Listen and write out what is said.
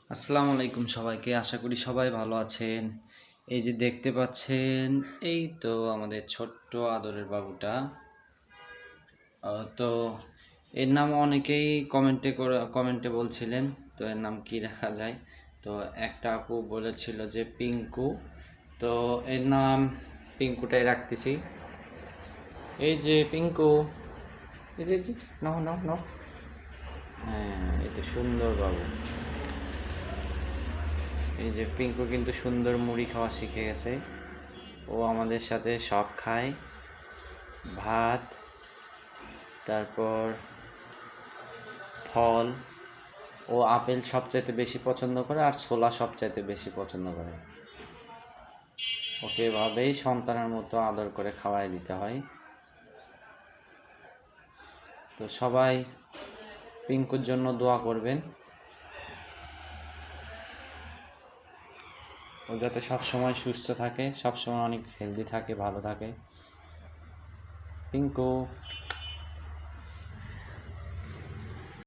আসসালামু আলাইকুম সবাইকে, আশা করি সবাই ভালো আছেন। এই যে দেখতে পাচ্ছেন, এই তো আমাদের ছোট্ট আদরের বাবুটা। তো এর নাম অনেকেই কমেন্টে বলছিলেন, তো এর নাম কি রাখা যায়। তো একটা আপু বলেছিল যে পিঙ্কু, তো এর নাম পিঙ্কুটাই রাখতেছি। এই যে পিঙ্কু, এই যে নাও নাও নাও। হ্যাঁ, এই তো সুন্দর বাবু। এই যে পিঙ্কু কিন্তু সুন্দর মুড়ি খাওয়া শিখে গেছে। ও আমাদের সাথে সব খায়, ভাত, তারপর ফল। ও আপেল সবচাইতে বেশি পছন্দ করে, আর ছোলা সবচাইতে বেশি পছন্দ করে। ওকে এভাবেই সন্তানের মতো আদর করে খাওয়াই দিতে হয়। তো সবাই পিঙ্কুর জন্য দোয়া করবেন, ও যাতে সবসময় সুস্থ থাকে, সবসময় অনেক হেলদি থাকে, ভালো থাকে। পিঙ্কু।